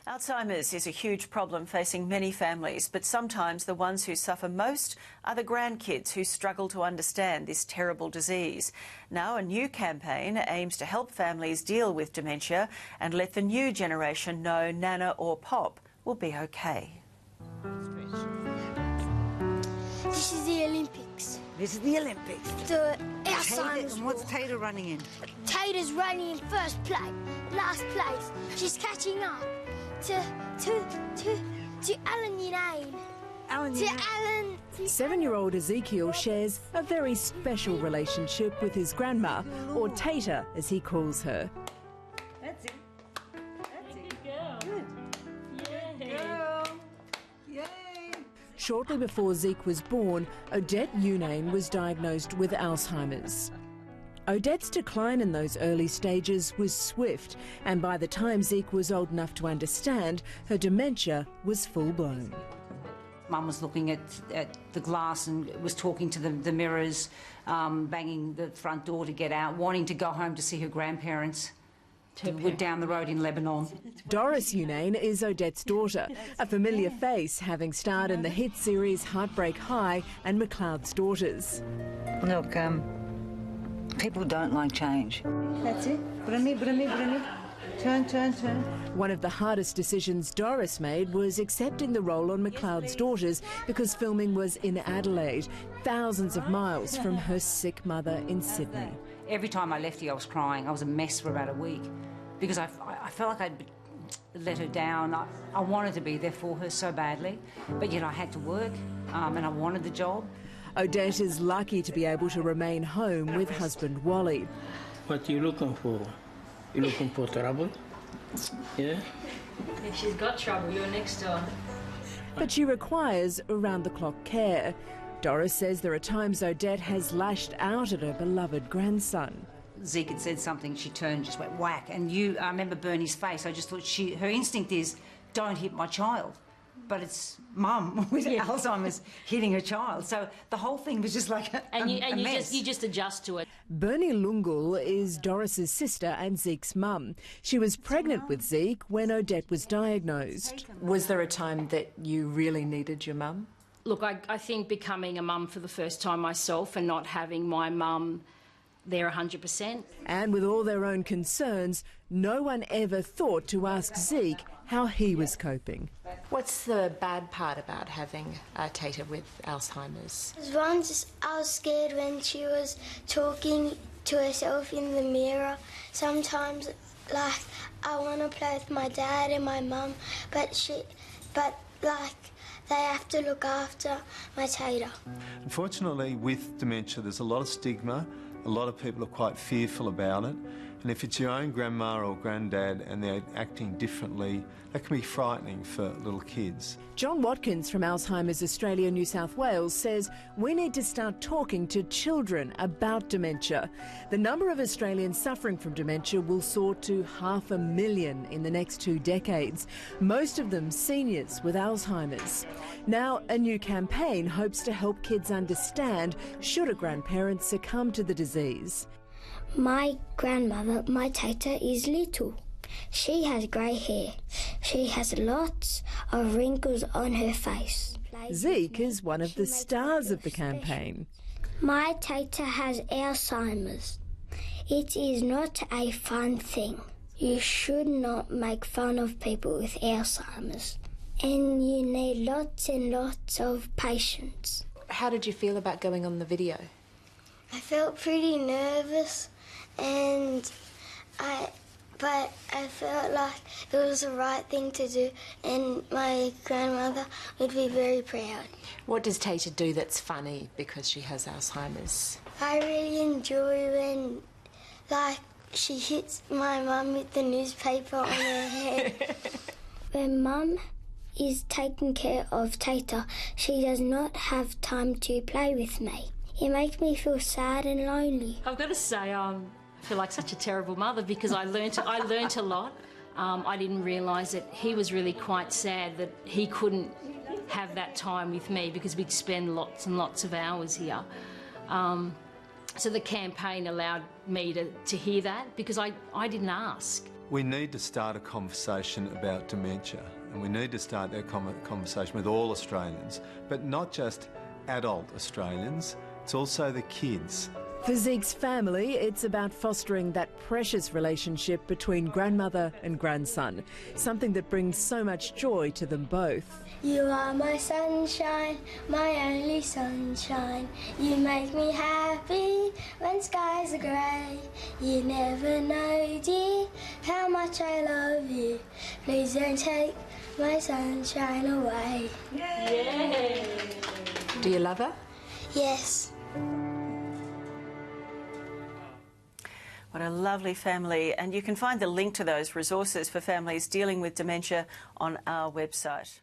Alzheimer's is a huge problem facing many families, but sometimes the ones who suffer most are the grandkids who struggle to understand this terrible disease. Now a new campaign aims to help families deal with dementia and let the new generation know Nana or Pop will be okay. This is the Olympics. This is the Olympics. The Alzheimer's. And what's Tater running in? Tater's running in last place. She's catching up to Alan Unane. Alan Alan. 7-year-old Ezekiel shares a very special relationship with his grandma, or Tater as he calls her. That's it. That's it. Good girl. Yay. Shortly before Zeke was born, Odette Unane was diagnosed with Alzheimer's. Odette's decline in those early stages was swift, and by the time Zeke was old enough to understand, her dementia was full-blown. Mum was looking at the glass and was talking to the mirrors, banging the front door to get out, wanting to go home to see her grandparents. We're down the road in Lebanon. Doris Unane is Odette's daughter, a familiar face having starred in the hit series Heartbreak High and McLeod's Daughters. Look, people don't like change. That's it. Turn. One of the hardest decisions Doris made was accepting the role on McLeod's Daughters because filming was in Adelaide, thousands of miles from her sick mother in Sydney. Every time I left here, I was crying. I was a mess for about a week because I felt like I'd let her down. I wanted to be there for her so badly, but yet I had to work and I wanted the job. Odette is lucky to be able to remain home with husband Wally. What are you looking for? You looking for trouble? Yeah? If she's got trouble, you're next door. But she requires around-the-clock care. Doris says there are times Odette has lashed out at her beloved grandson. Zeke had said something, she turned, just went whack. And I remember Bernie's face. I just thought her instinct is, don't hit my child. But it's Mum with Alzheimer's hitting her child. So the whole thing was just like a mess. You just adjust to it. Bernie Lungal is Doris's sister and Zeke's mum. She was pregnant with Zeke when Odette was diagnosed. Was there a time that you really needed your mum? Look, I think becoming a mum for the first time myself and not having my mum there 100%. And with all their own concerns, no one ever thought to ask Zeke how he was coping. What's the bad part about having Tater with Alzheimer's? Once I was scared when she was talking to herself in the mirror. Sometimes, like, I want to play with my dad and my mum, but they have to look after my Tater. Unfortunately, with dementia, there's a lot of stigma. A lot of people are quite fearful about it. And if it's your own grandma or granddad and they're acting differently, that can be frightening for little kids. John Watkins from Alzheimer's Australia, New South Wales says we need to start talking to children about dementia. The number of Australians suffering from dementia will soar to 500,000 in the next 2 decades, most of them seniors with Alzheimer's. Now, a new campaign hopes to help kids understand should a grandparent succumb to the disease. My grandmother, my Tater, is little. She has grey hair. She has lots of wrinkles on her face. Zeke is one of the stars of the campaign. My Tater has Alzheimer's. It is not a fun thing. You should not make fun of people with Alzheimer's. And you need lots and lots of patience. How did you feel about going on the video? I felt pretty nervous, but I felt like it was the right thing to do, and my grandmother would be very proud. What does Tater do that's funny because she has Alzheimer's? I really enjoy when, like, she hits my mum with the newspaper on her head. When Mum is taking care of Tater, she does not have time to play with me. It makes me feel sad and lonely. I've got to say, I feel like such a terrible mother because I learnt a lot. I didn't realise that he was really quite sad that he couldn't have that time with me because we'd spend lots and lots of hours here. So the campaign allowed me to hear that because I didn't ask. We need to start a conversation about dementia, and we need to start that conversation with all Australians, but not just adult Australians, it's also the kids. For Zeke's family, it's about fostering that precious relationship between grandmother and grandson, something that brings so much joy to them both. You are my sunshine, my only sunshine. You make me happy when skies are grey. You never know, dear, how much I love you. Please don't take my sunshine away. Yay! Do you love her? Yes. What a lovely family. And you can find the link to those resources for families dealing with dementia on our website.